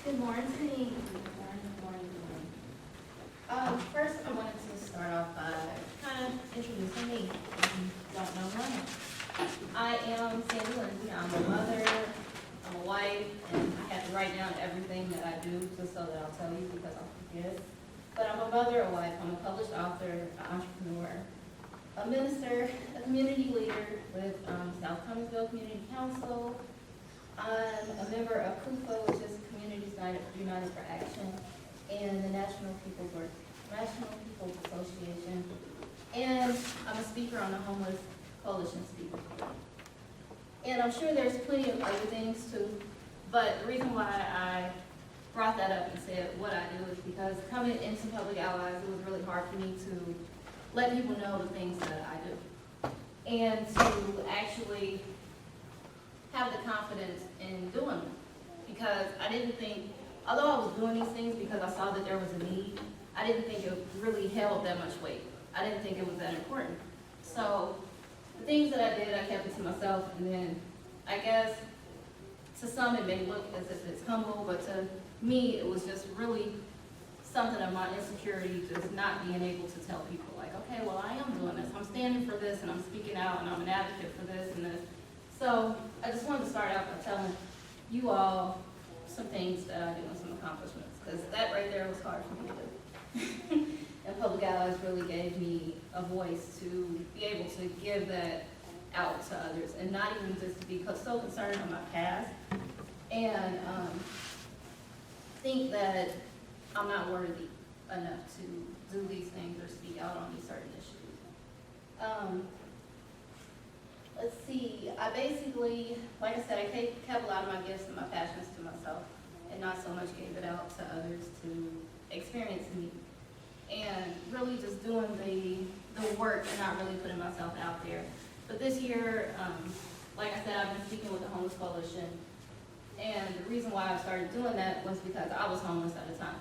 Good morning. Good morning. First, I wanted to start off by kind of introducing me, if you don't know who I am Sandy-2015. I'm a mother, I'm a wife, and I have to write down everything that I do just so that I'll tell you because I'll forget. But I'm a mother, a wife, I'm a published author, an entrepreneur, a minister, a community leader with South Cummings Community Council. I'm a member of CUFA, which is Communities United for Action, and the National People's Association. And I'm a speaker on the Homeless Coalition Speaker Club. And I'm sure there's plenty of other things too, but the reason why I brought that up and said what I do is because coming into Public Allies, it was really hard for me to let people know the things that I do. And to actually have the confidence in doing them. Because I didn't think, although I was doing these things because I saw that there was a need, I didn't think it really held that much weight. I didn't think it was that important. So the things that I did, I kept it to myself, and then I guess to some it may look as if it's humble, but to me it was just really something of my insecurity, just not being able to tell people like, okay, well I am doing this, I'm standing for this, and I'm speaking out, and I'm an advocate for this and this. So I just wanted to start out by telling you all some things that I do and some accomplishments, because that right there was hard for me to do. And Public Allies really gave me a voice to be able to give that out to others, and not even just to be so concerned on my past and think that I'm not worthy enough to do these things or speak out on these certain issues. Let's see, I basically, like I said, I kept a lot of my gifts and my passions to myself and not so much gave it out to others to experience me. And really just doing the work and not really putting myself out there. But this year, like I said, I've been speaking with the Homeless Coalition. And the reason why I started doing that was because I was homeless at the time.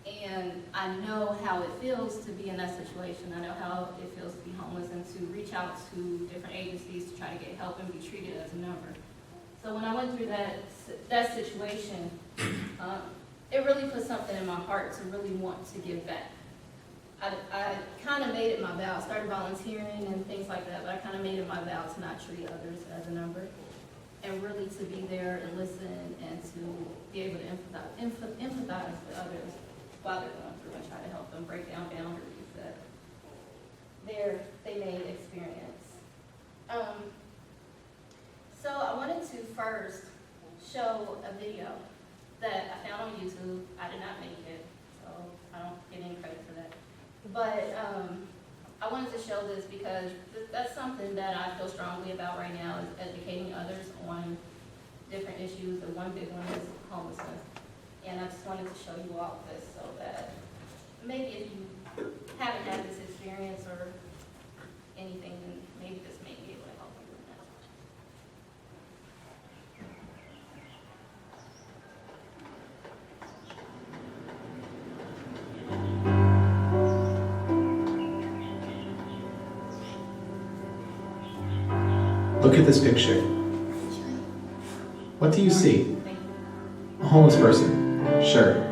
And I know how it feels to be in that situation. I know how it feels to be homeless and to reach out to different agencies to try to get help and be treated as a number. So when I went through that situation, it really put something in my heart to really want to give back. I kind of made it my vow. I started volunteering and things like that, but I kind of made it my vow to not treat others as a number and really to be there and listen and to be able to empathize with others while they're going through and try to help them break down boundaries that they may experience. So I wanted to first show a video that I found on YouTube. I did not make it, so I don't get any credit for that. But I wanted to show this because that's something that I feel strongly about right now, is educating others on different issues, and one big one is homelessness. And I just wanted to show you all this so that maybe if you haven't had this experience or anything, then maybe this may be able to help you with that. Look at this picture. What do you see? A homeless person, sure.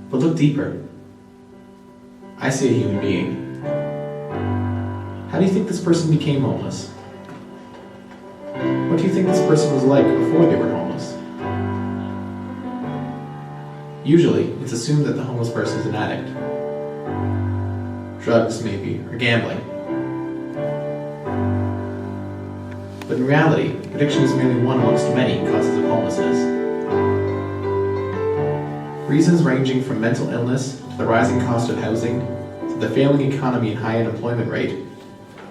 But look deeper. I see a human being. How do you think this person became homeless? What do you think this person was like before they were homeless? Usually, it's assumed that the homeless person is an addict. Drugs, maybe, or gambling. But in reality, addiction is merely one amongst many causes of homelessness. Reasons ranging from mental illness to the rising cost of housing to the failing economy and high unemployment rate,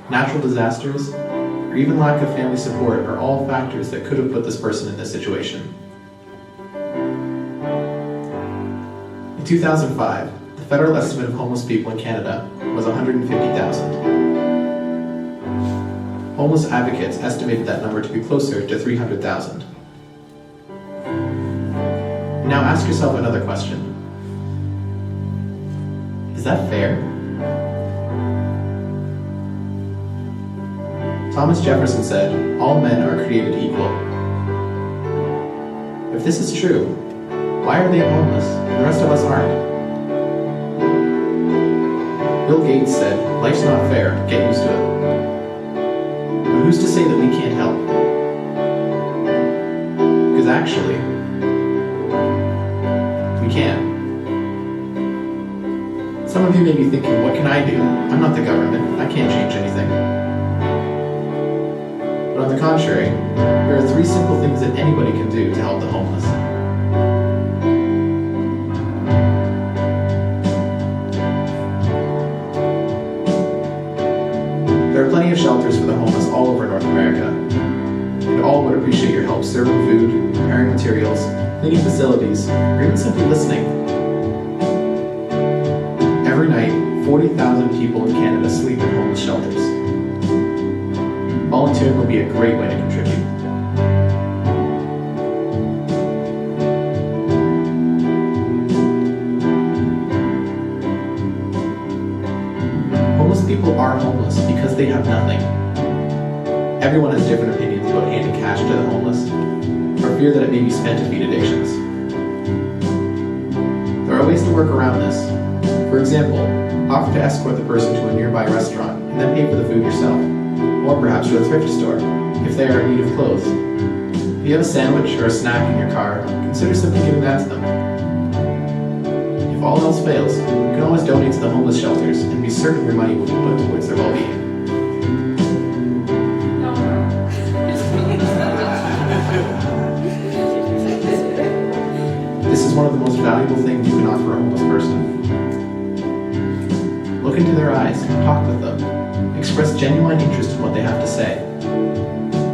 natural disasters, or even lack of family support are all factors that could have put this person in this situation. In 2005, the federal estimate of homeless people in Canada was 150,000. Homeless advocates estimated that number to be closer to 300,000. Now ask yourself another question. Is that fair? Thomas Jefferson said, "All men are created equal." If this is true, Why are they homeless and the rest of us aren't? Bill Gates said, life's not fair, get used to it. But who's to say that we can't help? Because actually, we can. Some of you may be thinking, what can I do? I'm not the government, I can't change anything. But on the contrary, there are 3 simple things that anybody can do to help the homeless. There are plenty of shelters for the homeless all over North America, and all would appreciate your help serving food, preparing materials, cleaning facilities, or even simply listening. Every night, 40,000 people in Canada sleep in homeless shelters. Volunteering will be a great way to contribute. Homeless people are homeless because they have nothing. Everyone has different opinions about handing cash to the homeless, or fear that it may be spent to feed addictions. There are ways to work around this. For example, offer to escort the person to a nearby restaurant and then pay for the food yourself, or perhaps to a thrift store if they are in need of clothes. If you have a sandwich or a snack in your car, consider simply giving that to them. If all else fails, you can always donate to the homeless shelters and be certain your money will be put towards their well-being. This is one of the most valuable things you can offer a homeless person. Look into their eyes, talk with them, express genuine interest in what they have to say.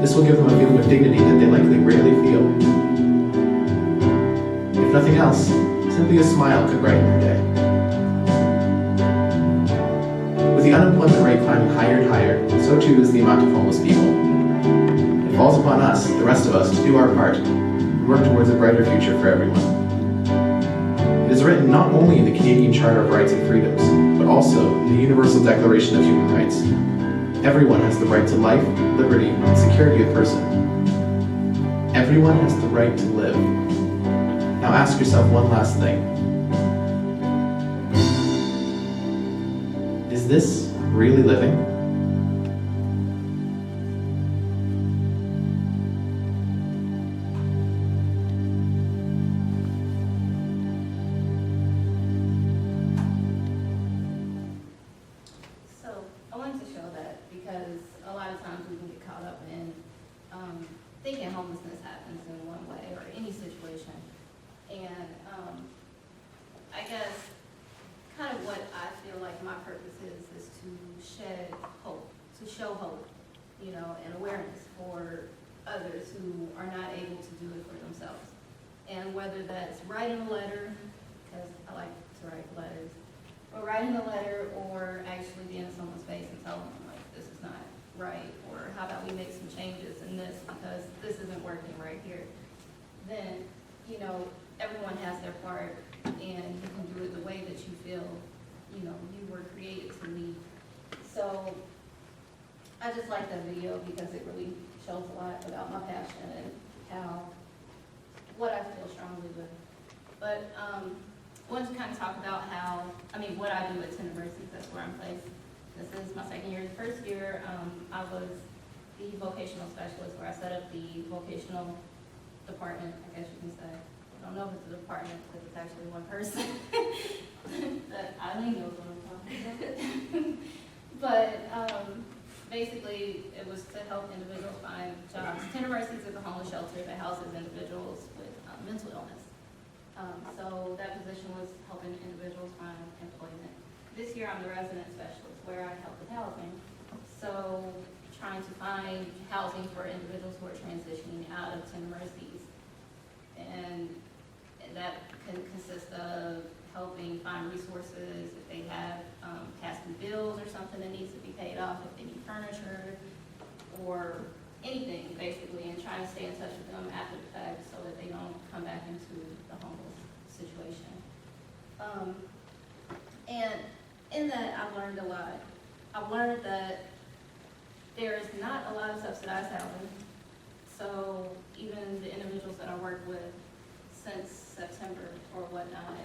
This will give them a feeling of dignity that they likely rarely feel. If nothing else, simply a smile could brighten their day. With the unemployment rate climbing higher and higher, so too is the amount of homeless people. It falls upon us, the rest of us, to do our part and work towards a brighter future for everyone. It is written not only in the Canadian Charter of Rights and Freedoms, but also in the Universal Declaration of Human Rights. Everyone has the right to life, liberty, and security of person. Everyone has the right to live. Now ask yourself one last thing. Is this really living? So I wanted to show that because a lot of times we can get caught up in thinking homelessness happens in one way or any situation. And I guess kind of what I feel like my purpose is to shed hope, to show hope, you know, and awareness for others who are not able to do it for themselves. And whether that's writing a letter, because I like to write letters, or writing a letter, or actually being in someone's face and telling them, like, this is not right, or how about we make some changes in this because this isn't working right here, then, you know, everyone has their part, and you can do it the way that you feel, you know, you were created to lead. So I just like that video because it really shows a lot about my passion and what I feel strongly with. But I wanted to kind of talk about what I do at Tender Mercies. That's where I'm placed. This is my second year. The first year, I was the vocational specialist, where I set up the vocational department, I guess you can say. I don't know if it's a department because it's actually one person. But Eileen knows what I'm talking about. But basically, it was to help individuals find jobs. Tender Mercies is a homeless shelter that houses individuals with mental illness. So that position was helping individuals find employment. This year, I'm the resident specialist, where I help with housing. So trying to find housing for individuals who are transitioning out of Tender Mercies. And that can consist of helping find resources if they have past due bills or something that needs to be paid off, if they need furniture, or anything, basically, and trying to stay in touch with them after the fact so that they don't come back into the homeless situation. And in that, I've learned a lot. I've learned that there is not a lot of subsidized housing. So even the individuals that I work with since September September or whatnot,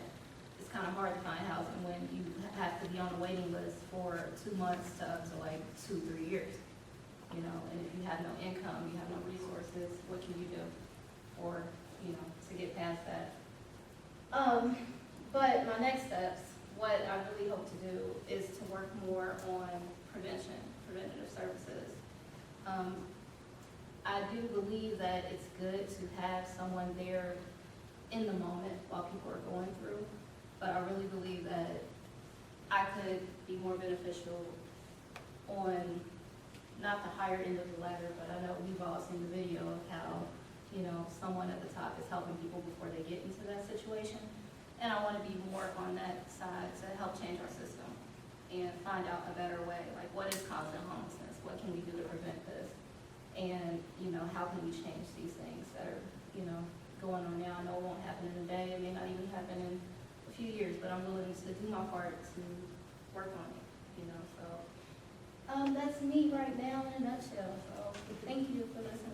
it's kind of hard to find housing when you have to be on the waiting list for 2 months to up to like 2-3 years. You know, and if you have no income, you have no resources, what can you do? Or, you know, to get past that. But my next steps, what I really hope to do is to work more on preventative services. I do believe that it's good to have someone there in the moment while people are going through, but I really believe that I could be more beneficial on not the higher end of the ladder, but I know we've all seen the video of how, you know, someone at the top is helping people before they get into that situation. And I want to be more on that side to help change our system and find out a better way, like what is causing homelessness? What can we do to prevent this? And, you know, how can we change these things that are, you know, going on now? I know it won't happen in a day, it may not even happen in a few years, but I'm willing to do my part to work on it, you know, so. That's me right now in a nutshell, so thank you for listening.